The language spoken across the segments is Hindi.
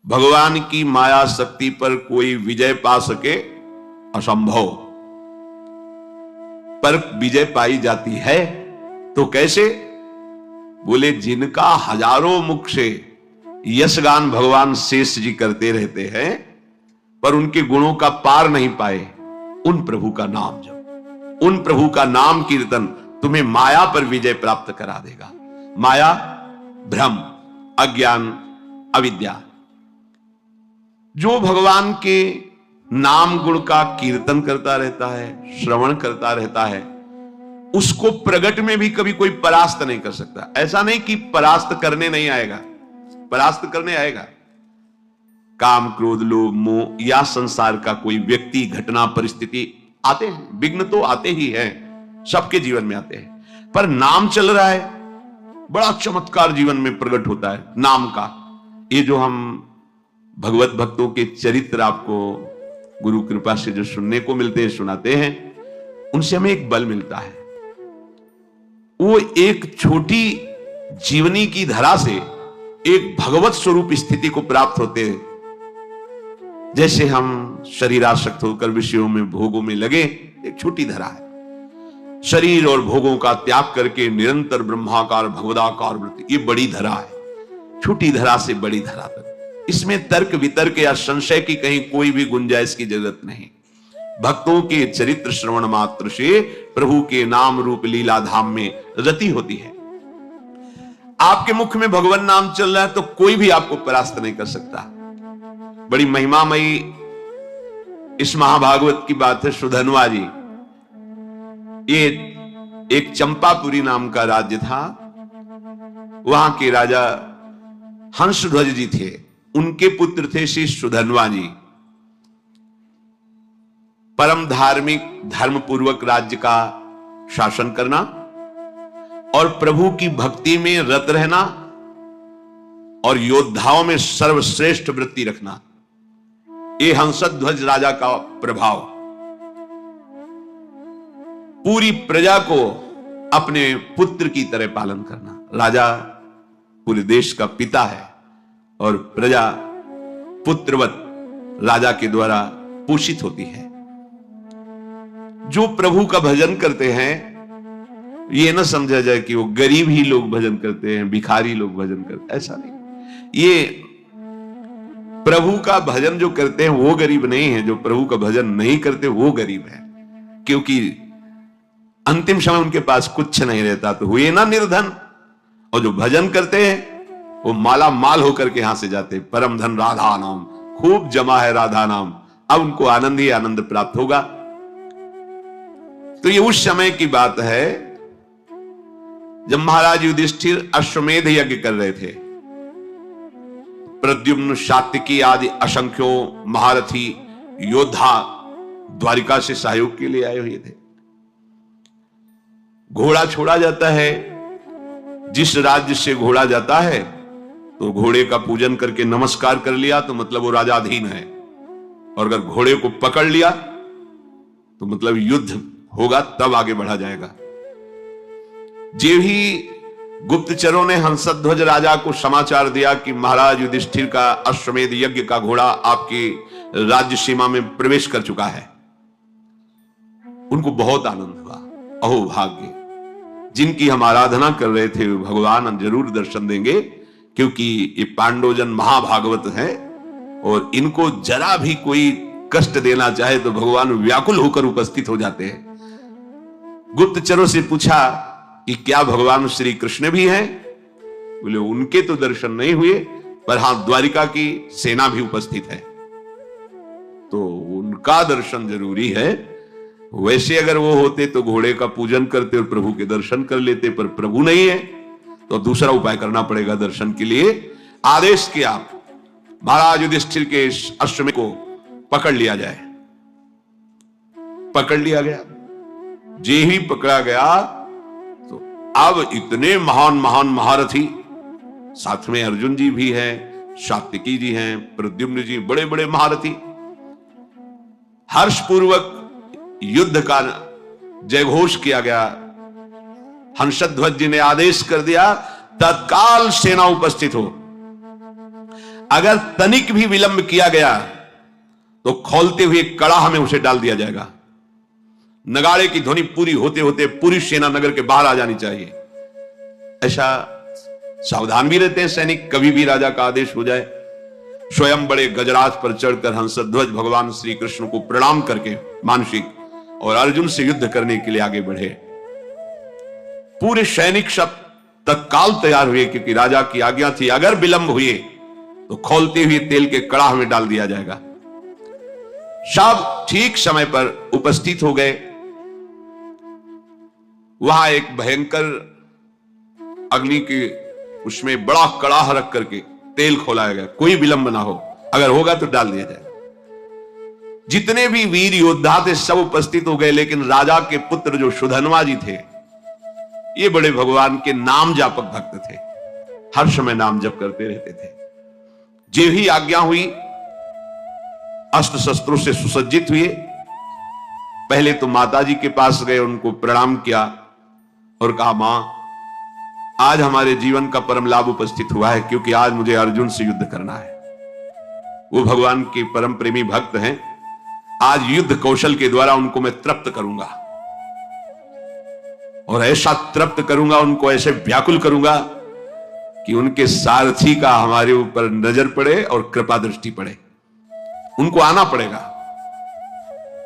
भगवान की माया शक्ति पर कोई विजय पा सके असंभव, पर विजय पाई जाती है तो कैसे? बोले जिनका हजारों मुख से यशगान भगवान शेष जी करते रहते हैं पर उनके गुणों का पार नहीं पाए, उन प्रभु का नाम जप, उन प्रभु का नाम कीर्तन तुम्हें माया पर विजय प्राप्त करा देगा। माया भ्रम, अज्ञान, अविद्या। जो भगवान के नाम गुण का कीर्तन करता रहता है, श्रवण करता रहता है, उसको प्रगट में भी कभी कोई परास्त नहीं कर सकता। ऐसा नहीं कि परास्त करने नहीं आएगा, परास्त करने आएगा। काम, क्रोध, लोभ, मोह या संसार का कोई व्यक्ति, घटना, परिस्थिति आते हैं, विघ्न तो आते ही हैं, सबके जीवन में आते हैं, पर नाम चल रहा है, बड़ा चमत्कार जीवन में प्रकट होता है नाम का। ये जो हम भगवत भक्तों के चरित्र आपको गुरु कृपा से जो सुनने को मिलते हैं, सुनाते हैं, उनसे हमें एक बल मिलता है। वो एक छोटी जीवनी की धरा से एक भगवत स्वरूप स्थिति को प्राप्त होते हैं। जैसे हम शरीरासक्त होकर विषयों में, भोगों में लगे, एक छोटी धरा है। शरीर और भोगों का त्याग करके निरंतर ब्रह्माकार भगवदाकार वृत्ति, ये बड़ी धरा है। छोटी धरा से बड़ी धरा तक, इसमें तर्क वितर्क या संशय की कहीं कोई भी गुंजाइश की जरूरत नहीं। भक्तों के चरित्र श्रवण मात्र से प्रभु के नाम रूप लीला धाम में रति होती है। आपके मुख में भगवान नाम चल रहा है तो कोई भी आपको परास्त नहीं कर सकता। बड़ी महिमामयी इस महाभागवत की बात है। सुधन्वा जी, ये एक चंपापुरी नाम का राज्य था, वहां के राजा हंसध्वज जी थे, उनके पुत्र थे श्री सुधन्वा जी। परम धार्मिक, धर्मपूर्वक राज्य का शासन करना और प्रभु की भक्ति में रत रहना और योद्धाओं में सर्वश्रेष्ठ वृत्ति रखना, ये हंसध्वज राजा का प्रभाव। पूरी प्रजा को अपने पुत्र की तरह पालन करना। राजा पूरे देश का पिता है और प्रजा पुत्रवत राजा के द्वारा पोषित होती है। जो प्रभु का भजन करते हैं, ये ना समझा जाए कि वो गरीब ही लोग भजन करते हैं, भिखारी लोग भजन करते हैं, ऐसा नहीं। ये प्रभु का भजन जो करते हैं वो गरीब नहीं है, जो प्रभु का भजन नहीं करते वो गरीब है, क्योंकि अंतिम समय उनके पास कुछ नहीं रहता तो हुए ना निर्धन। और जो भजन करते हैं वो माला माल होकर के यहां से जाते। परम धन राधा नाम, खूब जमा है राधा नाम, अब उनको आनंद ही आनंद प्राप्त होगा। तो ये उस समय की बात है जब महाराज युधिष्ठिर अश्वमेध यज्ञ कर रहे थे। प्रद्युम्न, सात्विकी आदि असंख्यों महारथी योद्धा द्वारिका से सहयोग के लिए आए हुए थे। घोड़ा छोड़ा जाता है, जिस राज्य से घोड़ा जाता है तो घोड़े का पूजन करके नमस्कार कर लिया तो मतलब वो राजाधीन है, और अगर घोड़े को पकड़ लिया तो मतलब युद्ध होगा, तब आगे बढ़ा जाएगा। जे ही गुप्तचरों ने हंसध्वज राजा को समाचार दिया कि महाराज युधिष्ठिर का अश्वमेध यज्ञ का घोड़ा आपकी राज्य सीमा में प्रवेश कर चुका है, उनको बहुत आनंद हुआ। अहो भाग्य, जिनकी हम आराधना कर रहे थे भगवान जरूर दर्शन देंगे, क्योंकि ये पांडवजन महाभागवत है और इनको जरा भी कोई कष्ट देना चाहे तो भगवान व्याकुल होकर उपस्थित हो जाते हैं। गुप्तचरों से पूछा कि क्या भगवान श्री कृष्ण भी हैं? बोले उनके तो दर्शन नहीं हुए, पर हां द्वारिका की सेना भी उपस्थित है, तो उनका दर्शन जरूरी है। वैसे अगर वो होते तो घोड़े का पूजन करते और प्रभु के दर्शन कर लेते, पर प्रभु नहीं है तो दूसरा उपाय करना पड़ेगा दर्शन के लिए। आदेश किया महाराज युधिष्ठिर के अश्वमेध को पकड़ लिया जाए। पकड़ लिया गया। जे ही पकड़ा गया तो अब इतने महान महान महारथी, साथ में अर्जुन जी भी हैं, सात्विकी जी हैं, प्रद्युम्न जी, बड़े बड़े महारथी, हर्षपूर्वक युद्ध का जयघोष किया गया। हंसध्वज जी ने आदेश कर दिया तत्काल सेना उपस्थित हो। अगर तनिक भी विलंब किया गया तो खौलते हुए कड़ाह में उसे डाल दिया जाएगा। नगाड़े की ध्वनि पूरी होते होते पूरी सेना नगर के बाहर आ जानी चाहिए। ऐसा सावधान भी रहते हैं सैनिक, कभी भी राजा का आदेश हो जाए। स्वयं बड़े गजराज पर चढ़कर हंसध्वज भगवान श्री कृष्ण को प्रणाम करके मानसिक और अर्जुन से युद्ध करने के लिए आगे बढ़े। पूरे सैनिक सब तत्काल तैयार हुए, क्योंकि राजा की आज्ञा थी अगर विलंब हुए तो खौलते हुए तेल के कड़ाह में डाल दिया जाएगा। सब ठीक समय पर उपस्थित हो गए। वहां एक भयंकर अग्नि के उसमें बड़ा कड़ाह रख करके तेल खोलाया गया, कोई विलंब ना हो, अगर होगा तो डाल दिया जाए। जितने भी वीर योद्धा थे सब उपस्थित हो गए, लेकिन राजा के पुत्र जो सुधन्वा जी थे, ये बड़े भगवान के नाम जापक भक्त थे, हर समय नाम जप करते रहते थे। जो ही आज्ञा हुई अस्त्र शस्त्रों से सुसज्जित हुए। पहले तो माता जी के पास गए, उनको प्रणाम किया और कहा, मां आज हमारे जीवन का परम लाभ उपस्थित हुआ है, क्योंकि आज मुझे अर्जुन से युद्ध करना है। वो भगवान के परम प्रेमी भक्त हैं, आज युद्ध कौशल के द्वारा उनको मैं तृप्त करूंगा और ऐसा तृप्त करूंगा, उनको ऐसे व्याकुल करूंगा कि उनके सारथी का हमारे ऊपर नजर पड़े और कृपा दृष्टि पड़े। उनको आना पड़ेगा,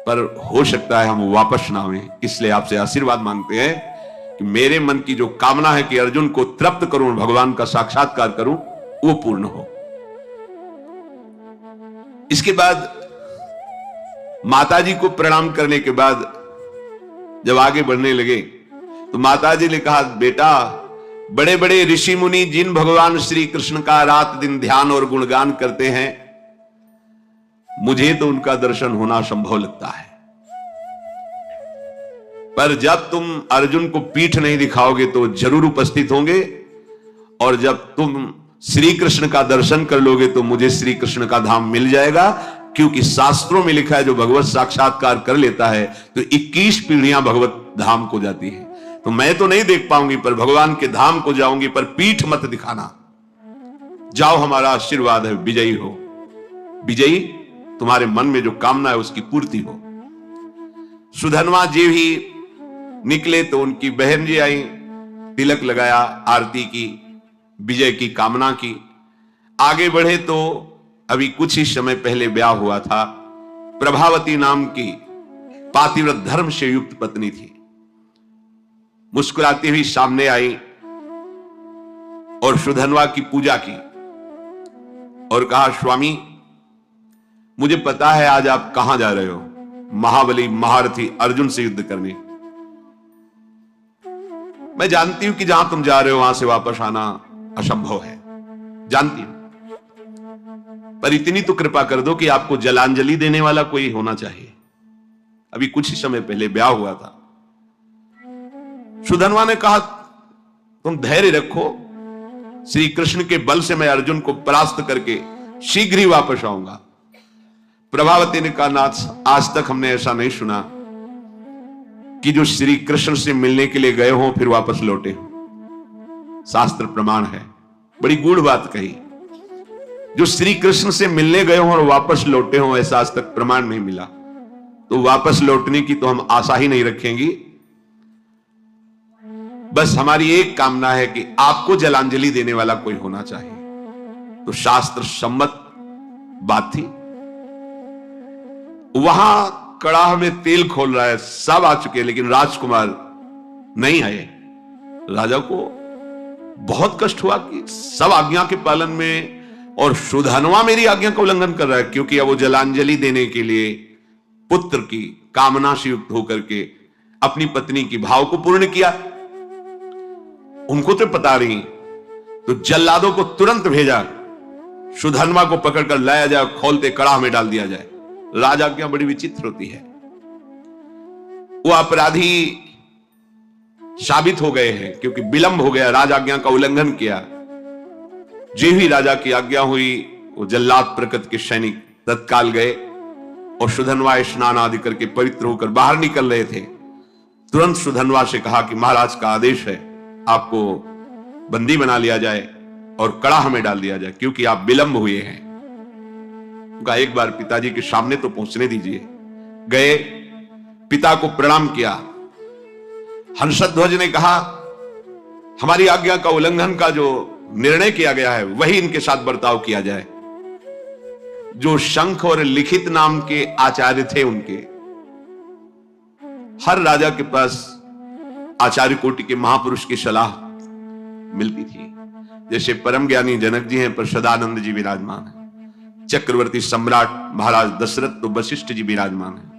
पर हो सकता है हम वापस ना आए, इसलिए आपसे आशीर्वाद मांगते हैं कि मेरे मन की जो कामना है कि अर्जुन को तृप्त करूं, भगवान का साक्षात्कार करूं, वो पूर्ण हो। इसके बाद माताजी को प्रणाम करने के बाद जब आगे बढ़ने लगे तो माताजी ने कहा, बेटा बड़े बड़े ऋषि मुनि जिन भगवान श्री कृष्ण का रात दिन ध्यान और गुणगान करते हैं, मुझे तो उनका दर्शन होना संभव लगता है, पर जब तुम अर्जुन को पीठ नहीं दिखाओगे तो जरूर उपस्थित होंगे, और जब तुम श्री कृष्ण का दर्शन कर लोगे तो मुझे श्री कृष्ण का धाम मिल जाएगा, क्योंकि शास्त्रों में लिखा है जो भगवत साक्षात्कार कर लेता है तो 21 पीढ़ियां भगवत धाम को जाती है। तो मैं तो नहीं देख पाऊंगी, पर भगवान के धाम को जाऊंगी, पर पीठ मत दिखाना। जाओ, हमारा आशीर्वाद है, विजयी हो। विजयी तुम्हारे मन में जो कामना है उसकी पूर्ति हो। सुधन्वा जी भी निकले तो उनकी बहन जी आई, तिलक लगाया, आरती की, विजय की कामना की। आगे बढ़े तो अभी कुछ ही समय पहले ब्याह हुआ था। प्रभावती नाम की पातिव्रत धर्म से युक्त पत्नी थी। मुस्कुराती हुई सामने आई और सुधन्वा की पूजा की और कहा, स्वामी मुझे पता है आज आप कहां जा रहे हो, महाबली महारथी अर्जुन से युद्ध करने। मैं जानती हूं कि जहां तुम जा रहे हो वहां से वापस आना असंभव है, जानती हूं, पर इतनी तो कृपा कर दो कि आपको जलांजलि देने वाला कोई होना चाहिए। अभी कुछ ही समय पहले ब्याह हुआ था। सुधन्वा ने कहा, तुम धैर्य रखो, श्री कृष्ण के बल से मैं अर्जुन को परास्त करके शीघ्र ही वापस आऊंगा। प्रभावती ने कहा, नाथ आज तक हमने ऐसा नहीं सुना कि जो श्री कृष्ण से मिलने के लिए गए हों फिर वापस लौटे हों। शास्त्र प्रमाण है, बड़ी गूढ़ बात कही। जो श्री कृष्ण से मिलने गए हों और वापस लौटे हों, ऐसा आज तक प्रमाण नहीं मिला। तो वापस लौटने की तो हम आशा ही नहीं रखेंगी। बस हमारी एक कामना है कि आपको जलांजलि देने वाला कोई होना चाहिए। तो शास्त्र सम्मत बात थी। वहां कड़ाह में तेल खोल रहा है, सब आ चुके, लेकिन राजकुमार नहीं आए। राजा को बहुत कष्ट हुआ कि सब आज्ञा के पालन में और सुधन्वा मेरी आज्ञा का उल्लंघन कर रहा है, क्योंकि अब वो जलांजलि देने के लिए पुत्र की कामना से युक्त होकर के अपनी पत्नी की भाव को पूर्ण किया। उनको तो पता नहीं, तो जल्लादों को तुरंत भेजा, सुधन्वा को पकड़कर लाया जाए, खोलते कड़ाह में डाल दिया जाए। राजा क्या बड़ी विचित्र होती है, वो अपराधी साबित हो गए हैं क्योंकि विलंब हो गया, राजाज्ञा का उल्लंघन किया। जे ही राजा की आज्ञा हुई, वो जल्लाद प्रकृति के सैनिक तत्काल गए और सुधन्वा स्नान आदि करके पवित्र होकर बाहर निकल रहे थे। तुरंत सुधन्वा से कहा कि महाराज का आदेश है, आपको बंदी बना लिया जाए। और कड़ाह में डाल दिया जाए, क्योंकि आप विलंब हुए हैं। उनका एक बार पिताजी के सामने तो पहुंचने दीजिए। गए, पिता को प्रणाम किया। हंसध्वज ने कहा, हमारी आज्ञा का उल्लंघन का जो निर्णय किया गया है वही इनके साथ बर्ताव किया जाए। जो शंख और लिखित नाम के आचार्य थे, उनके हर राजा के पास आचार्य कोटि के महापुरुष की सलाह मिलती थी। जैसे परम ज्ञानी जनक जी हैं, पर सदानंद जी विराजमान हैं। चक्रवर्ती सम्राट महाराज दशरथ तो वशिष्ठ जी विराजमान हैं।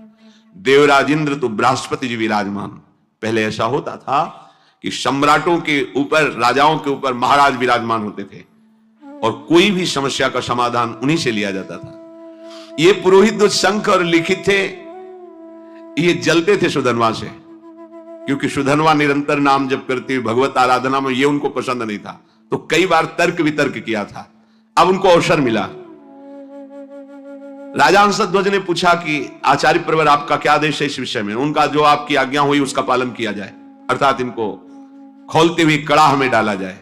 देवराज इंद्र तो बृहस्पति जी विराजमान। पहले ऐसा होता था कि सम्राटों के ऊपर, राजाओं के ऊपर महाराज विराजमान होते थे और कोई भी समस्या का समाधान उन्हीं से लिया जाता था। ये पुरोहित जो शंख और लिखित थे, ये जलते थे सुधनवा से, क्योंकि सुधनवा निरंतर नाम जप करती हुई भगवत आराधना में ये उनको पसंद नहीं था। तो कई बार तर्क वितर्क किया था। अब उनको अवसर मिला। राजा हंसध्वज ने पूछा कि आचार्य प्रवर, आपका क्या आदेश है इस विषय में? उनका जो आपकी आज्ञा हुई उसका पालन किया जाए, अर्थात इनको खोलते हुए कड़ाह में डाला जाए।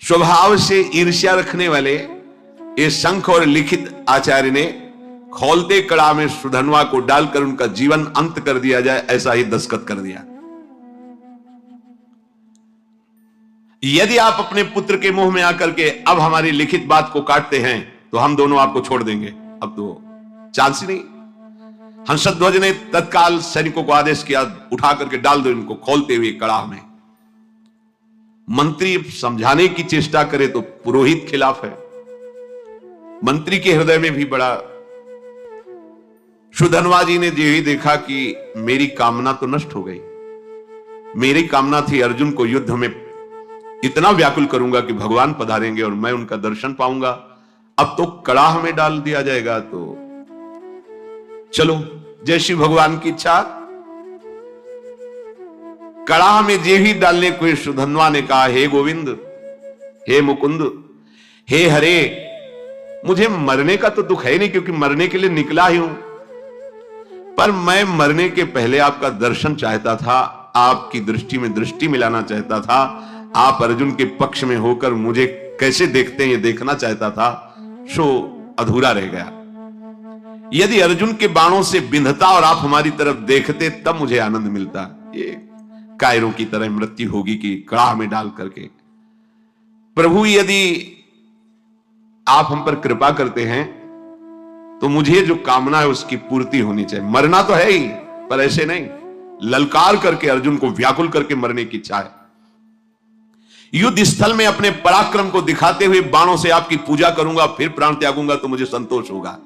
स्वभाव से ईर्ष्या रखने वाले ये शंख और लिखित आचार्य ने खोलते कड़ाह में सुधनवा को डालकर उनका जीवन अंत कर दिया जाए, ऐसा ही दस्तखत कर दिया। यदि आप अपने पुत्र के मुंह में आकर के अब हमारी लिखित बात को काटते हैं तो हम दोनों आपको छोड़ देंगे। अब तो चांस ही नहीं। हंसध्वज ने तत्काल सैनिकों को आदेश किया, उठा करके डाल दो इनको खोलते हुए कड़ाह में। मंत्री समझाने की चेष्टा करे तो पुरोहित खिलाफ है। मंत्री के हृदय में भी बड़ा। सुधनवा जी ने यही देखा कि मेरी कामना तो नष्ट हो गई। मेरी कामना थी अर्जुन को युद्ध में इतना व्याकुल करूंगा कि भगवान पधारेंगे और मैं उनका दर्शन पाऊंगा। अब तो कड़ाह में डाल दिया जाएगा, तो चलो जैसी भगवान की इच्छा। कड़ाह में जे ही डालने को सुधनवा ने कहा, हे गोविंद, हे मुकुंद, हे हरे, मुझे मरने का तो दुख है नहीं, क्योंकि मरने के लिए निकला ही हूं, पर मैं मरने के पहले आपका दर्शन चाहता था, आपकी दृष्टि में दृष्टि मिलाना चाहता था। आप अर्जुन के पक्ष में होकर मुझे कैसे देखते हैं ये देखना चाहता था, सो अधूरा रह गया। यदि अर्जुन के बाणों से बिंधता और आप हमारी तरफ देखते तब मुझे आनंद मिलता। ये कायरों की तरह मृत्यु होगी कि कड़ाह में डाल करके। प्रभु, यदि आप हम पर कृपा करते हैं तो मुझे जो कामना है उसकी पूर्ति होनी चाहिए। मरना तो है ही, पर ऐसे नहीं ललकार करके, अर्जुन को व्याकुल करके मरने की इच्छा है। युद्ध स्थल में अपने पराक्रम को दिखाते हुए बाणों से आपकी पूजा करूंगा, फिर प्राण त्यागूंगा तो मुझे संतोष होगा।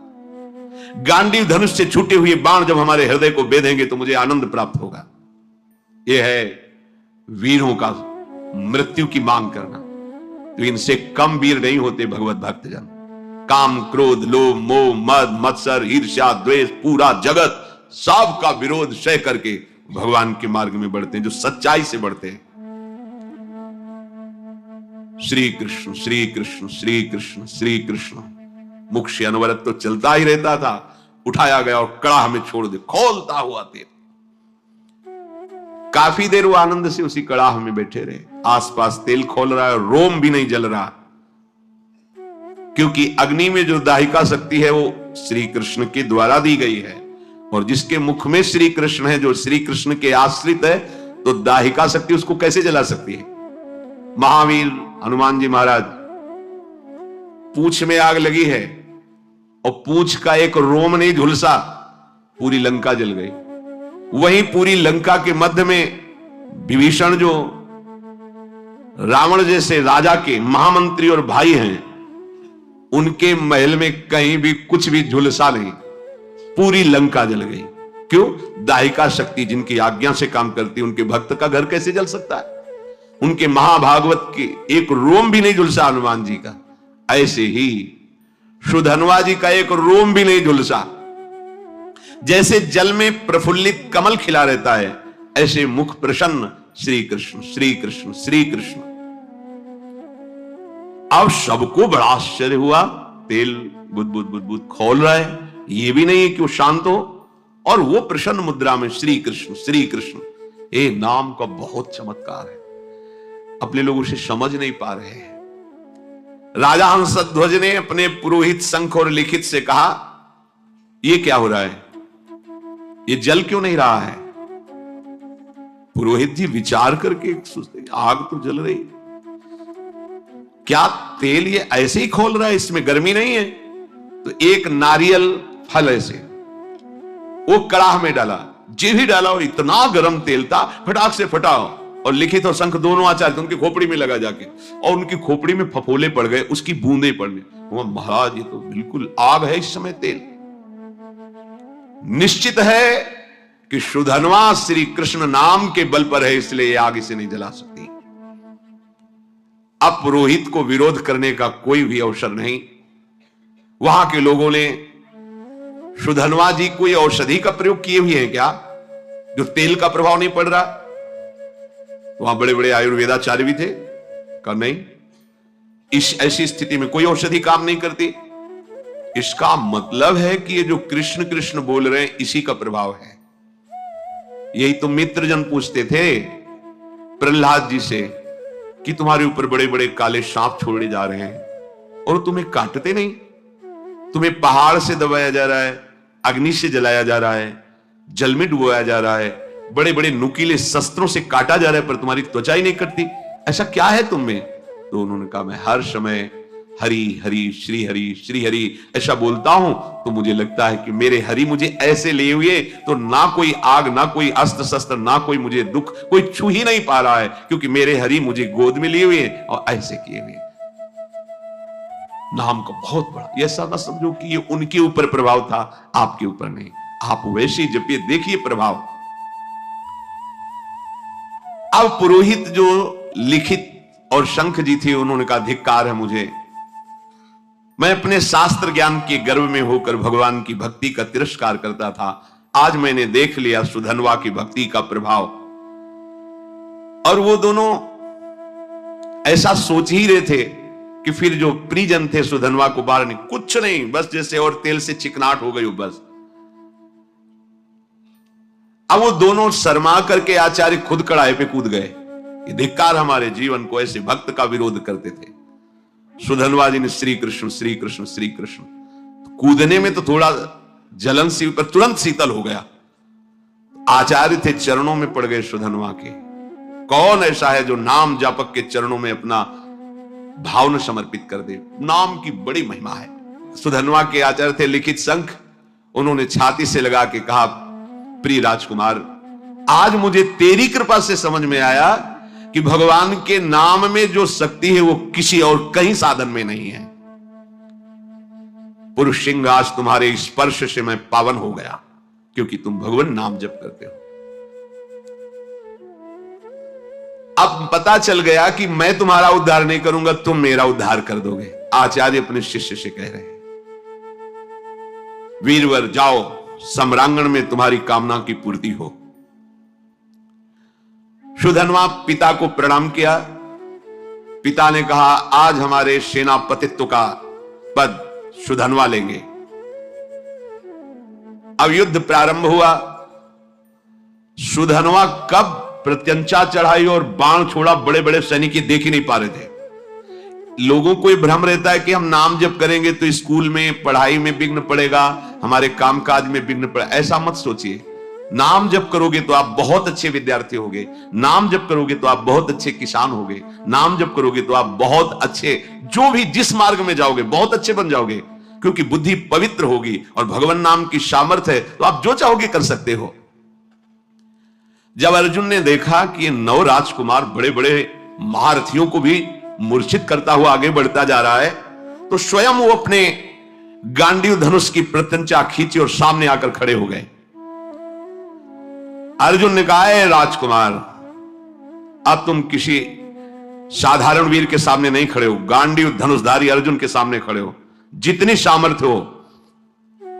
गांडीव धनुष से छूटे हुए बाण जब हमारे हृदय को बेधेंगे तो मुझे आनंद प्राप्त होगा। यह है वीरों का मृत्यु की मांग करना। तो इनसे कम वीर नहीं होते भगवत भक्तजन। काम, क्रोध, लोभ, मोह, मद, मत्सर, ईर्ष्या, द्वेष, पूरा जगत सबका विरोध सह करके भगवान के मार्ग में बढ़ते हैं, जो सच्चाई से बढ़ते हैं। श्री कृष्ण श्री कृष्ण श्री कृष्ण श्री कृष्ण। मुख से अनवरत तो चलता ही रहता था। उठाया गया और कड़ाह में छोड़ दे, खोलता हुआ तेल। काफी देर वो आनंद से उसी कड़ाह में बैठे रहे। आसपास तेल खोल रहा है, रोम भी नहीं जल रहा, क्योंकि अग्नि में जो दाहिका शक्ति है वो श्री कृष्ण के द्वारा दी गई है, और जिसके मुख में श्री कृष्ण है, जो श्री कृष्ण के आश्रित है, तो दाहिका शक्ति उसको कैसे जला सकती है? महावीर हनुमान जी महाराज, पूंछ में आग लगी है और पूंछ का एक रोम नहीं झुलसा, पूरी लंका जल गई। वहीं पूरी लंका के मध्य में विभीषण, जो रावण जैसे राजा के महामंत्री और भाई हैं, उनके महल में कहीं भी कुछ भी झुलसा नहीं, पूरी लंका जल गई। क्यों? दाहिका शक्ति जिनकी आज्ञा से काम करती, उनके भक्त का घर कैसे जल सकता है? उनके महाभागवत के एक रोम भी नहीं झुलसा हनुमान जी का। ऐसे ही सुधनवा जी का एक रोम भी नहीं झुलसा। जैसे जल में प्रफुल्लित कमल खिला रहता है, ऐसे मुख प्रसन्न श्री कृष्ण श्री कृष्ण श्री कृष्ण। अब सबको बड़ा आश्चर्य हुआ। तेल बुदबुद बुदबुद खोल रहा है, ये भी नहीं है कि वो शांत हो, और वो प्रसन्न मुद्रा में श्री कृष्ण श्री कृष्ण। ये नाम का बहुत चमत्कार है, अपने लोग उसे समझ नहीं पा रहे हैं। राजा हंसध्वज ने अपने पुरोहित शंख और लिखित से कहा, ये क्या हो रहा है, ये जल क्यों नहीं रहा है? पुरोहित जी विचार करके सोचते, आग तो जल रही, क्या तेल ये ऐसे ही खोल रहा है, इसमें गर्मी नहीं है? तो एक नारियल फल ऐसे वो कड़ाह में डाला, जे भी डाला, और इतना गर्म तेल था, फटाक से फटाओ, और लिखित और शंख दोनों आचार्य उनकी खोपड़ी में लगा जाके, और उनकी खोपड़ी में फफोले पड़ गए, उसकी बूंदे पड़ने। महाराज ये तो बिल्कुल आग है इस समय तेल। निश्चित है कि सुधन्वा श्री कृष्ण नाम के बल पर है, इसलिए ये आग इसे नहीं जला सकती। अब पुरोहित को विरोध करने का कोई भी अवसर नहीं। वहां के लोगों ने सुधन्वा जी कोई औषधि का प्रयोग किए हुए हैं क्या, जो तेल का प्रभाव नहीं पड़ रहा? वहां बड़े बड़े आयुर्वेदाचार्य भी थे, कहा नहीं, इस ऐसी स्थिति में कोई औषधि काम नहीं करती। इसका मतलब है कि ये जो कृष्ण कृष्ण बोल रहे हैं इसी का प्रभाव है। यही तो मित्रजन पूछते थे प्रहलाद जी से कि तुम्हारे ऊपर बड़े बड़े काले सांप छोड़े जा रहे हैं और तुम्हें काटते नहीं, तुम्हें पहाड़ से दबाया जा रहा है, अग्नि से जलाया जा रहा है, जल में डुबोया जा रहा है, बड़े बड़े नुकीले शस्त्रों से काटा जा रहा है, पर तुम्हारी त्वचा ही नहीं कटती, ऐसा क्या है तुम में? तो उन्होंने कहा, मैं हर समय हरि हरि श्री हरि ऐसा बोलता हूं, तो मुझे लगता है कि मेरे हरि मुझे ऐसे लिए हुए, तो ना कोई आग, ना कोई अस्त्र शस्त्र, ना कोई मुझे दुख, कोई छू ही नहीं पा रहा है, क्योंकि मेरे हरि मुझे गोद में लिए हुए और ऐसे किए हुए। नाम का बहुत बड़ा, ऐसा ना समझो कि ये उनके ऊपर प्रभाव था, आपके ऊपर नहीं। आप वैसे ही जपिए, देखिए प्रभाव। अब पुरोहित जो लिखित और शंख जी थे, उन्होंने कहा, धिक्कार है मुझे, मैं अपने शास्त्र ज्ञान के गर्व में होकर भगवान की भक्ति का तिरस्कार करता था, आज मैंने देख लिया सुधन्वा की भक्ति का प्रभाव। और वो दोनों ऐसा सोच ही रहे थे कि फिर जो परिजन थे सुधन्वा को बाहर नहीं, कुछ नहीं, बस जैसे और तेल से चिकनाट हो गई बस। अब वो दोनों शर्मा करके आचार्य खुद कड़ाई पे कूद गए, ये धिक्कार, हमारे जीवन को ऐसे भक्त का विरोध करते थे। सुधन्वा जी ने श्री कृष्ण श्री कृष्ण श्री कृष्ण, तो कूदने में तो थोड़ा जलन सी, पर तुरंत शीतल हो गया। आचार्य थे, चरणों में पड़ गए सुधन्वा के। कौन ऐसा है जो नाम जापक के चरणों में अपना भावना समर्पित कर दे? नाम की बड़ी महिमा है। सुधन्वा के आचार्य थे लिखित शंख, उन्होंने छाती से लगा के कहा, प्रिय राजकुमार, आज मुझे तेरी कृपा से समझ में आया कि भगवान के नाम में जो शक्ति है वो किसी और कहीं साधन में नहीं है। पुरुष सिंह, आज तुम्हारे स्पर्श से मैं पावन हो गया, क्योंकि तुम भगवान नाम जप करते हो। अब पता चल गया कि मैं तुम्हारा उद्धार नहीं करूंगा, तुम मेरा उद्धार कर दोगे। आचार्य अपने शिष्य से कह रहे हैं, वीरवर जाओ, सम्रांगण में तुम्हारी कामना की पूर्ति हो। सुधन्वा पिता को प्रणाम किया। पिता ने कहा, आज हमारे सेनापतित्व का पद सुधन्वा लेंगे। अब युद्ध प्रारंभ हुआ। सुधन्वा कब प्रत्यंचा चढ़ाई और बाण छोड़ा, बड़े बड़े सैनिक देख ही नहीं पा रहे थे। लोगों को भ्रम रहता है कि हम नाम जप करेंगे तो स्कूल में पढ़ाई में विघ्न पड़ेगा, हमारे कामकाज में विघ्न पड़ेगा। ऐसा मत सोचिए। नाम जप करोगे तो आप बहुत अच्छे विद्यार्थी होगे, नाम जप करोगे तो आप बहुत अच्छे किसान होगे, नाम जप करोगे तो आप बहुत अच्छे, जो भी जिस मार्ग में जाओगे बहुत अच्छे बन जाओगे, क्योंकि बुद्धि पवित्र होगी और भगवान नाम की सामर्थ्य है, तो आप जो चाहोगे कर सकते हो। जब अर्जुन ने देखा कि ये 9 राजकुमार बड़े बड़े महारथियों को भी मूर्छित करता हुआ आगे बढ़ता जा रहा है, तो स्वयं वो अपने गांडीव धनुष की प्रत्यंचा खींची और सामने आकर खड़े हो गए। अर्जुन ने कहा, राजकुमार, अब तुम किसी साधारण वीर के सामने नहीं खड़े हो, गांडीव धनुषधारी अर्जुन के सामने खड़े हो। जितनी सामर्थ्य हो,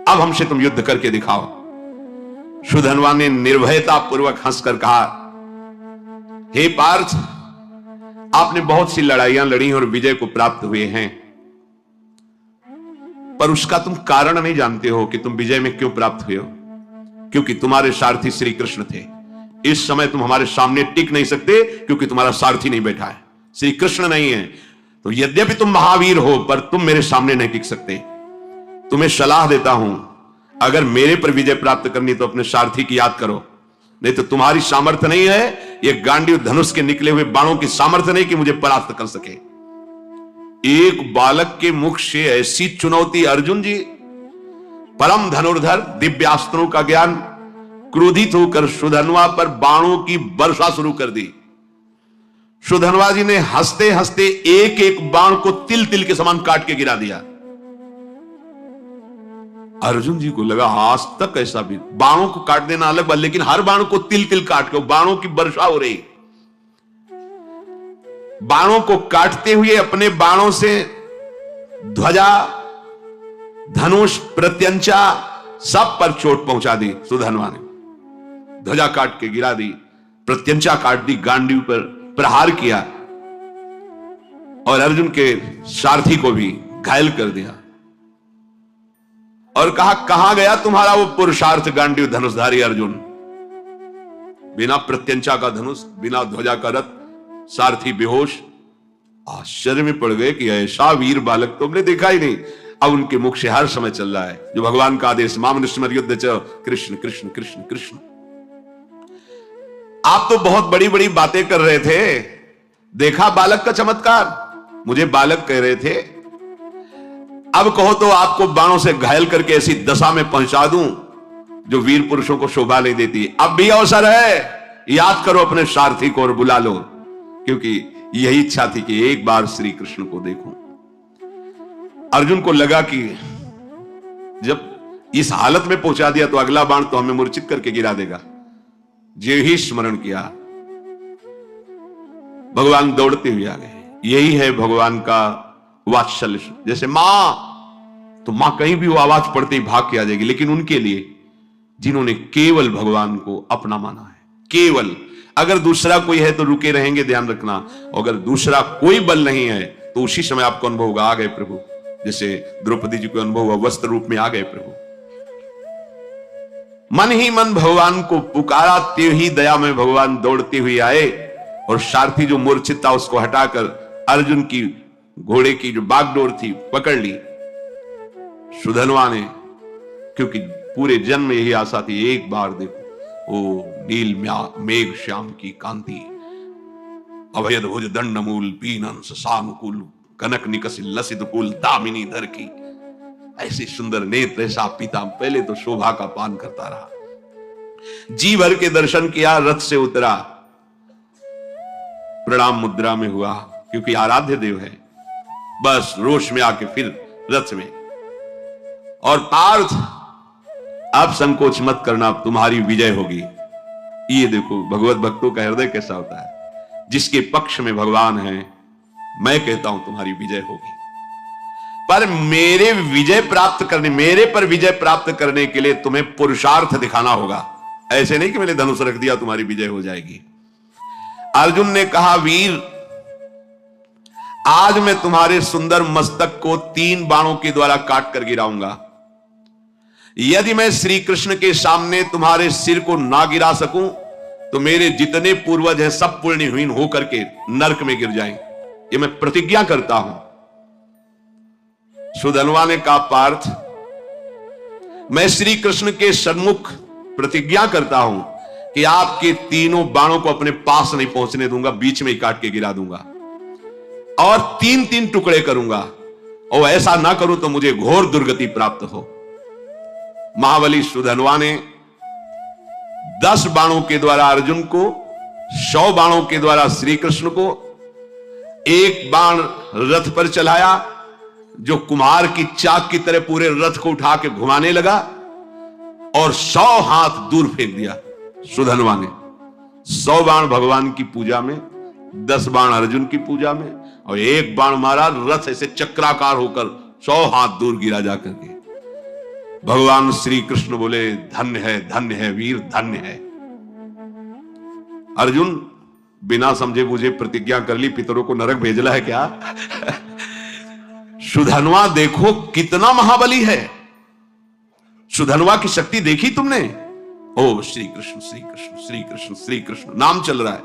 अब हमसे तुम युद्ध करके दिखाओ। सुधन्वा ने निर्भयता पूर्वक हंसकर कहा, हे पार्थ, आपने बहुत सी लड़ाइयां लड़ी और विजय को प्राप्त हुए हैं, पर उसका तुम कारण नहीं जानते हो कि तुम विजय में क्यों प्राप्त हुए हो। क्योंकि तुम्हारे सारथी श्री कृष्ण थे। इस समय तुम हमारे सामने टिक नहीं सकते, क्योंकि तुम्हारा सारथी नहीं बैठा है, श्री कृष्ण नहीं है। तो यद्यपि तुम महावीर हो पर तुम मेरे सामने नहीं टिक सकते। तुम्हें सलाह देता हूं, अगर मेरे पर विजय प्राप्त करनी तो अपने सारथी की याद करो, नहीं तो तुम्हारी सामर्थ्य नहीं है, ये गांडीव धनुष के निकले हुए बाणों की सामर्थ्य नहीं कि मुझे परास्त कर सके। एक बालक के मुख से ऐसी चुनौती। अर्जुन जी परम धनुर्धर, दिव्यास्त्रों का ज्ञान, क्रोधित होकर सुधन्वा पर बाणों की वर्षा शुरू कर दी। सुधन्वा जी ने हंसते हंसते एक एक बाण को तिल तिल के समान काट के गिरा दिया। अर्जुन जी को लगा आज तक ऐसा भी, बाणों को काट देना अलग बात, लेकिन हर बाण को तिल तिल काट के बाणों की वर्षा हो रही। बाणों को काटते हुए अपने बाणों से ध्वजा, धनुष, प्रत्यंचा सब पर चोट पहुंचा दी। सुधन्वा ने ध्वजा काट के गिरा दी, प्रत्यंचा काट दी, गांडीव पर प्रहार किया और अर्जुन के सारथी को भी घायल कर दिया और कहा, कहां गया तुम्हारा वो पुरुषार्थ गांडीव धनुषधारी अर्जुन? बिना प्रत्यंचा का धनुष, बिना ध्वजा का रथ, सारथी बेहोश। आश्चर्य में पड़ गए कि ऐसा वीर बालक तो हमने देखा ही नहीं। अब उनके मुख से हर समय चल रहा है जो भगवान का आदेश, मामनुष्यमर युद्ध च, कृष्ण कृष्ण कृष्ण कृष्ण। आप तो बहुत बड़ी बड़ी बातें कर रहे थे, देखा बालक का चमत्कार, मुझे बालक कह रहे थे, अब कहो तो आपको बाणों से घायल करके ऐसी दशा में पहुंचा दूं जो वीर पुरुषों को शोभा नहीं देती। अब भी अवसर है, याद करो अपने सारथी को और बुला लो, क्योंकि यही इच्छा थी कि एक बार श्री कृष्ण को देखूं। अर्जुन को लगा कि जब इस हालत में पहुंचा दिया तो अगला बाण तो हमें मूर्छित करके गिरा देगा। जो ही स्मरण किया, भगवान दौड़ते हुए आ गए। यही है भगवान का वात्सल्य। जैसे मां, तो मां कहीं भी वो आवाज पड़ते ही भाग के आ जाएगी, लेकिन उनके लिए जिन्होंने केवल भगवान को अपना माना है, केवल, अगर दूसरा कोई है तो रुके रहेंगे, ध्यान रखना, अगर दूसरा कोई बल नहीं है तो उसी समय आपको अनुभव होगा आ गए प्रभु। जैसे द्रौपदी जी को अनुभव हुआ, वस्त्र रूप में आ गए प्रभु। मन ही मन भगवान को पुकारा, ते ही दया में भगवान दौड़ते हुए आए और सारथी जो मूर्छित था उसको हटाकर अर्जुन की घोड़े की जो बागडोर थी पकड़ ली। सुधन्वा ने, क्योंकि पूरे जन्म यही आशा थी, एक बार देखो ओ नील मेघ श्याम की कांति, अभयद भुज दंड मूल पीनंस सानुकूल, कनक निकसित लसित कुल दामिनी धर की, ऐसे सुंदर नेत्र, ऐसा पिता। पहले तो शोभा का पान करता रहा, जी भर के दर्शन किया, रथ से उतरा, प्रणाम मुद्रा में हुआ, क्योंकि आराध्य देव है। बस रोष में आके फिर रथ में, और पार्थ अब संकोच मत करना, अब तुम्हारी विजय होगी। ये देखो भगवत भक्तों का हृदय कैसा होता है, जिसके पक्ष में भगवान है, मैं कहता हूं तुम्हारी विजय होगी। पर मेरे पर विजय प्राप्त करने के लिए तुम्हें पुरुषार्थ दिखाना होगा। ऐसे नहीं कि मैंने धनुष रख दिया तुम्हारी विजय हो जाएगी। अर्जुन ने कहा, वीर आज मैं तुम्हारे सुंदर मस्तक को 3 बाणों के द्वारा काट कर गिराऊंगा। यदि मैं श्री कृष्ण के सामने तुम्हारे सिर को ना गिरा सकूं तो मेरे जितने पूर्वज हैं सब पुण्यहीन होकर के नरक में गिर जाएं, ये मैं प्रतिज्ञा करता हूं। सुधन्वा ने कहा, पार्थ मैं श्री कृष्ण के सन्मुख प्रतिज्ञा करता हूं कि आपके तीनों बाणों को अपने पास नहीं पहुंचने दूंगा, बीच में ही काट के गिरा दूंगा और 3-3 टुकड़े करूंगा, और ऐसा ना करूं तो मुझे घोर दुर्गति प्राप्त हो। महाबली सुधन्वा ने 10 बाणों के द्वारा अर्जुन को, 100 बाणों के द्वारा श्री कृष्ण को, एक बाण रथ पर चलाया जो कुम्हार की चाक की तरह पूरे रथ को उठा के घुमाने लगा, और 100 हाथ दूर फेंक दिया सुधन्वा ने। 100 बाण भगवान की पूजा में, 10 बाण अर्जुन की पूजा में, और एक बाण मारा, रथ ऐसे चक्राकार होकर 100 हाथ दूर गिरा जाकर के। भगवान श्री कृष्ण बोले, धन्य है वीर, धन्य है। अर्जुन बिना समझे बुझे प्रतिज्ञा कर ली, पितरों को नरक भेजना है क्या? सुधन्वा देखो कितना महाबली है। सुधन्वा की शक्ति देखी तुमने? ओ श्री कृष्ण श्री कृष्ण श्री कृष्ण श्री कृष्ण नाम चल रहा है।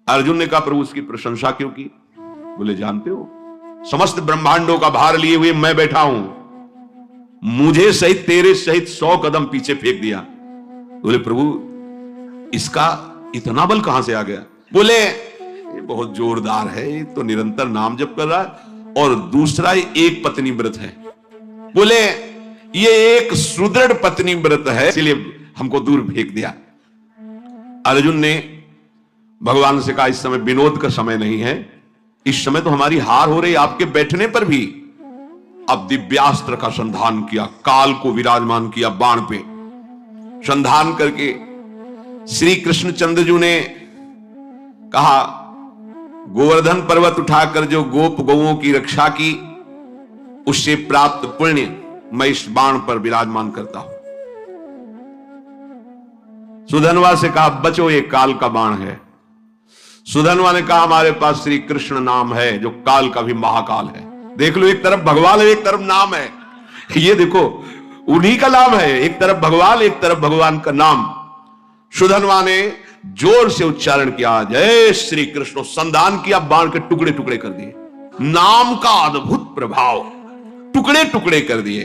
अर्जुन ने कहा प्रभु उसकी प्रशंसा क्यों की? बोले जानते हो समस्त ब्रह्मांडों का भार लिए हुए मैं बैठा हूं, मुझे सहित तेरे सहित 100 कदम पीछे फेंक दिया। बोले प्रभु इसका इतना बल कहां से आ गया? बोले ये बहुत जोरदार है, ये तो निरंतर नाम जप कर रहा है, और दूसरा एक पत्नी व्रत है। बोले ये एक सुदृढ़ पत्नी व्रत है, इसलिए हमको दूर फेंक दिया। अर्जुन ने भगवान से कहा इस समय विनोद का समय नहीं है, इस समय तो हमारी हार हो रही, आपके बैठने पर भी। अब दिव्यास्त्र का संधान किया, काल को विराजमान किया बाण पे संधान करके। श्री कृष्णचंद्र जी ने कहा गोवर्धन पर्वत उठाकर जो गोप गौओं की रक्षा की, उससे प्राप्त पुण्य मैं इस बाण पर विराजमान करता हूं। सुधनवा से कहा बचो ये काल का बाण है। सुधनवा ने कहा हमारे पास श्री कृष्ण नाम है जो काल का भी महाकाल है। देख लो, एक तरफ भगवान है, एक तरफ नाम है। ये देखो उन्हीं का नाम है, एक तरफ भगवान, एक तरफ भगवान का नाम। सुधनवा ने जोर से उच्चारण किया जय श्री कृष्ण, संधान किया, बाण के टुकड़े टुकड़े कर दिए। नाम का अद्भुत प्रभाव, टुकड़े टुकड़े कर दिए,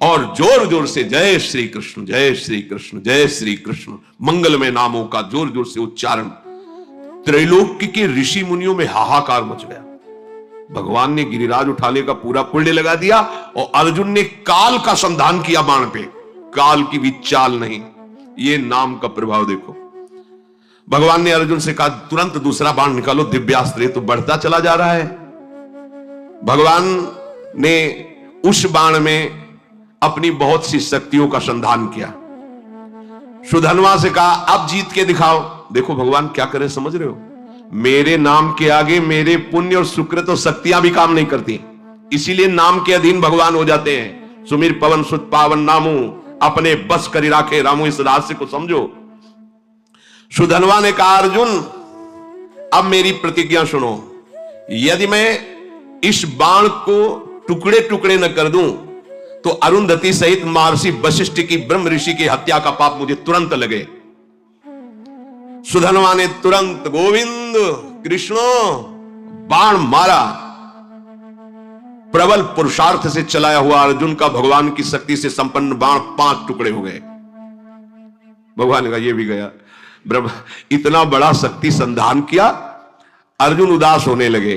और जोर जोर से जय श्री कृष्ण, जय श्री कृष्ण, जय श्री कृष्ण, मंगलमय नामों का जोर जोर से उच्चारण। त्रैलोक्य के ऋषि मुनियों में हाहाकार मच गया। भगवान ने गिरिराज उठाने का पूरा पुण्य लगा दिया, और अर्जुन ने काल का संधान किया बाण पे, काल की भी चाल नहीं। ये नाम का प्रभाव देखो। भगवान ने अर्जुन से कहा तुरंत दूसरा बाण निकालो, दिव्यास्त्र तो बढ़ता चला जा रहा है। भगवान ने उस बाण में अपनी बहुत सी शक्तियों का संधान किया। सुधनवा से कहा अब जीत के दिखाओ। देखो भगवान क्या करे, समझ रहे हो? मेरे नाम के आगे मेरे पुण्य और सुकृत और शक्तियां भी काम नहीं करती, इसीलिए नाम के अधीन भगवान हो जाते हैं। सुमिर पवन सुत पावन नामू, अपने बस करी राखे रामू, इस रहस्य को समझो। सुधनवा ने कहा अर्जुन अब मेरी प्रतिज्ञा सुनो, यदि मैं इस बाण को टुकड़े टुकड़े न कर दूं तो अरुंधति सहित महर्षि वशिष्ठ की ब्रह्म ऋषि की हत्या का पाप मुझे तुरंत लगे। सुधनवा ने तुरंत गोविंद कृष्ण बाण मारा। प्रबल पुरुषार्थ से चलाया हुआ अर्जुन का भगवान की शक्ति से संपन्न बाण 5 टुकड़े हो गए। भगवान ने कहा ये भी गया। ब्रह्म इतना बड़ा शक्ति संधान किया, अर्जुन उदास होने लगे।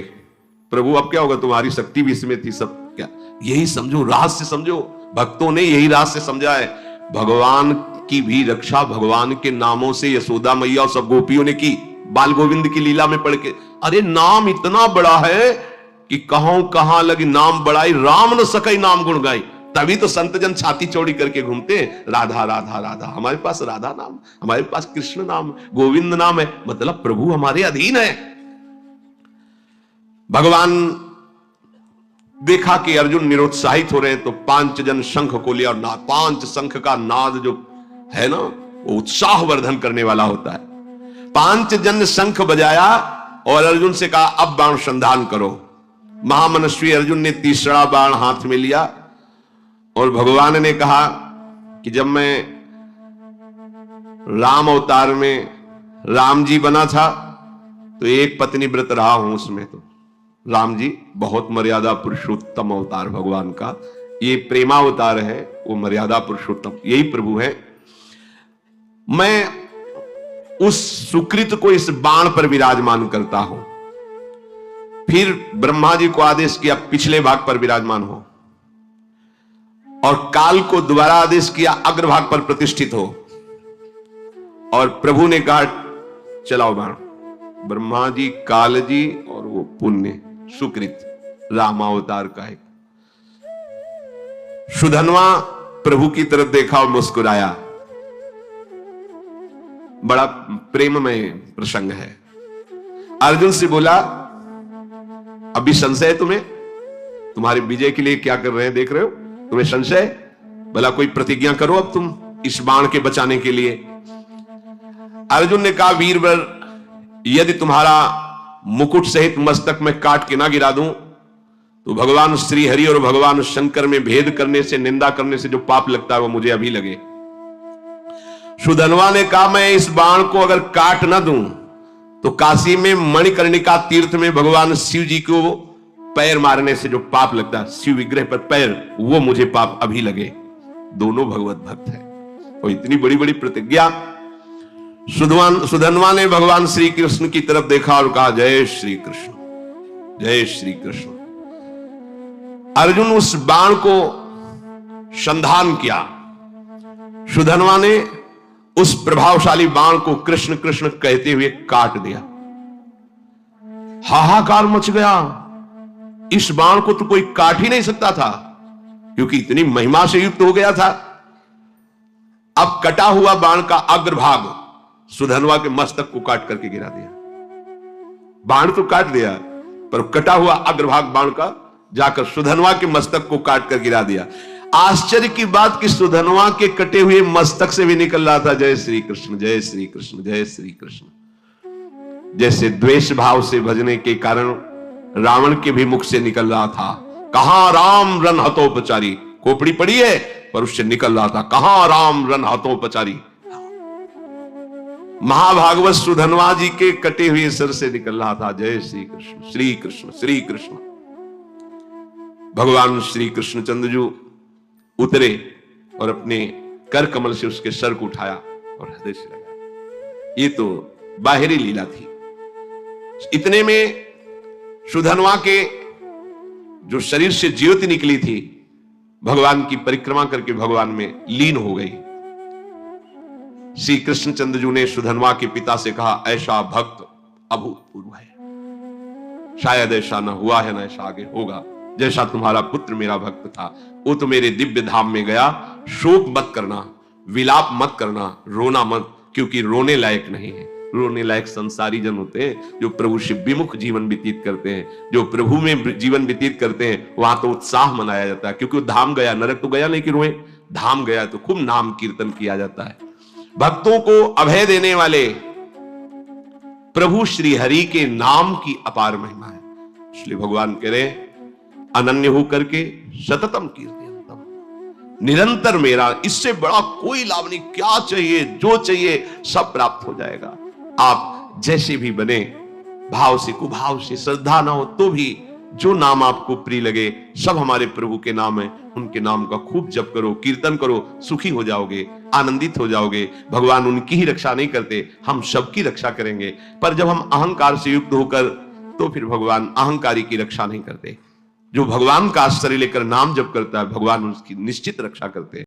प्रभु अब क्या होगा, तुम्हारी शक्ति भी इसमें थी, सब क्या? यही समझो, रहस्य समझो। भक्तों ने यही रहस्य समझा है। भगवान की भी रक्षा भगवान के नामों से यशोदा मैया और सब गोपियों ने की, बाल गोविंद की लीला में पढ़ के। अरे नाम इतना बड़ा है कि कहां लगी नाम बड़ाई, राम न सकई नाम गुण गाई। तभी तो संत जन छाती चौड़ी करके घूमते हैं, राधा राधा राधा। हमारे पास राधा नाम, हमारे पास कृष्ण नाम, गोविंद नाम है, मतलब प्रभु हमारे अधीन है। भगवान देखा कि अर्जुन निरुत्साहित हो रहे हैं, तो 5 जन शंख को लिया, और 5 शंख का नाद जो है ना, वो उत्साह वर्धन करने वाला होता है। 5 जन शंख बजाया और अर्जुन से कहा अब बाण संधान करो। महामनस्वी अर्जुन ने तीसरा बाण हाथ में लिया, और भगवान ने कहा कि जब मैं राम अवतार में राम जी बना था तो एक पत्नी व्रत रहा हूं, उसमें तो राम जी बहुत मर्यादा पुरुषोत्तम अवतार भगवान का, ये प्रेमावतार है, वो मर्यादा पुरुषोत्तम, यही प्रभु है। मैं उस सुकृत को इस बाण पर विराजमान करता हूं। फिर ब्रह्मा जी को आदेश किया पिछले भाग पर विराजमान हो, और काल को दोबारा आदेश किया अग्रभाग पर प्रतिष्ठित हो, और प्रभु ने कहा चलाओ बाण। ब्रह्मा जी, काल जी और वो पुण्य सुकृत रामावतार का एक। सुधनवा प्रभु की तरफ देखा और मुस्कुराया। बड़ा प्रेममय प्रसंग है। अर्जुन से बोला अभी संशय है तुम्हें, तुम्हारे विजय के लिए क्या कर रहे हैं देख रहे हो, तुम्हें संशय? भला कोई प्रतिज्ञा करो अब तुम इस बाण के बचाने के लिए। अर्जुन ने कहा वीरवर, यदि तुम्हारा मुकुट सहित मस्तक में काट के ना गिरा दूं तो भगवान श्री हरि और भगवान शंकर में भेद करने से, निंदा करने से जो पाप लगता है वो मुझे अभी लगे। सुधनवा ने कहा मैं इस बाण को अगर काट ना दूं तो काशी में मणिकर्णिका तीर्थ में भगवान शिव जी को पैर मारने से जो पाप लगता है, शिव विग्रह पर पैर, वो मुझे पाप अभी लगे। दोनों भगवत भक्त है। और इतनी बड़ी बड़ी प्रतिज्ञा। सुधन्वा ने भगवान श्री कृष्ण की तरफ देखा और कहा, जय श्री कृष्ण, जय श्री कृष्ण। अर्जुन उस बाण को संधान किया। सुधन्वा ने उस प्रभावशाली बाण को कृष्ण कृष्ण कहते हुए काट दिया। हाहाकार मच गया। इस बाण को तो कोई काट ही नहीं सकता था, क्योंकि इतनी महिमा से युक्त हो गया था। अब कटा हुआ बाण का अग्रभाग सुधन्वा के मस्तक को काट करके गिरा दिया। बाण तो काट दिया, पर कटा हुआ अग्रभाग बाण का जाकर सुधन्वा के मस्तक को काट कर गिरा दिया। आश्चर्य की बात कि सुधन्वा के कटे हुए मस्तक से भी निकल रहा था, जय श्री कृष्ण, जय श्री कृष्ण, जय श्री कृष्ण। जैसे द्वेष भाव से भजने के कारण रावण के भी मुख से निकल रहा था, कहां राम रन हतोपचारी। खोपड़ी पड़ी है, पर उससे निकल रहा था, कहां राम रन हतोपचारी। महाभागवत सुधन्वा जी के कटे हुए सिर से निकल रहा था, जय श्री कृष्ण, श्री कृष्ण, श्री कृष्ण। भगवान श्री कृष्णचंद्र जी उतरे और अपने कर कमल से उसके सर को उठाया और हृदय से लगाया। ये तो बाहरी लीला थी। इतने में सुधन्वा के जो शरीर से ज्योति निकली थी, भगवान की परिक्रमा करके भगवान में लीन हो गई। श्री कृष्णचंद्र जी ने सुधन्वा के पिता से कहा, ऐसा भक्त अभूतपूर्व है, शायद ऐसा न हुआ है, न ऐसा आगे होगा। जैसा तुम्हारा पुत्र मेरा भक्त था, वो तो मेरे दिव्य धाम में गया। शोक मत करना, विलाप मत करना, रोना मत, क्योंकि रोने लायक नहीं है। रोने लायक संसारी जन होते हैं जो प्रभु से विमुख जीवन व्यतीत करते हैं। जो प्रभु में जीवन व्यतीत करते हैं, वहां तो उत्साह मनाया जाता है, क्योंकि वो धाम गया, नरक तो गया नहीं कि रोए। धाम गया तो खूब नाम कीर्तन किया जाता है। भक्तों को अभय देने वाले प्रभु श्री हरि के नाम की अपार महिमा है। इसलिए भगवान कह रहे, अनन्य होकर के सततम कीर्तनम, निरंतर मेरा, इससे बड़ा कोई लाभ नहीं। क्या चाहिए, जो चाहिए सब प्राप्त हो जाएगा। आप जैसे भी बने, भाव से, कुभाव से, श्रद्धा ना हो तो भी जो नाम आपको प्रिय लगे, सब हमारे प्रभु के नाम है। उनके नाम का खूब जप करो, कीर्तन करो, सुखी हो जाओगे, आनंदित हो जाओगे। भगवान उनकी ही रक्षा नहीं करते, हम सबकी रक्षा करेंगे। पर जब हम अहंकार से युक्त होकर, तो फिर भगवान अहंकारी की रक्षा नहीं करते। जो भगवान का आश्रय लेकर नाम जप करता है, भगवान उसकी निश्चित रक्षा करते हैं।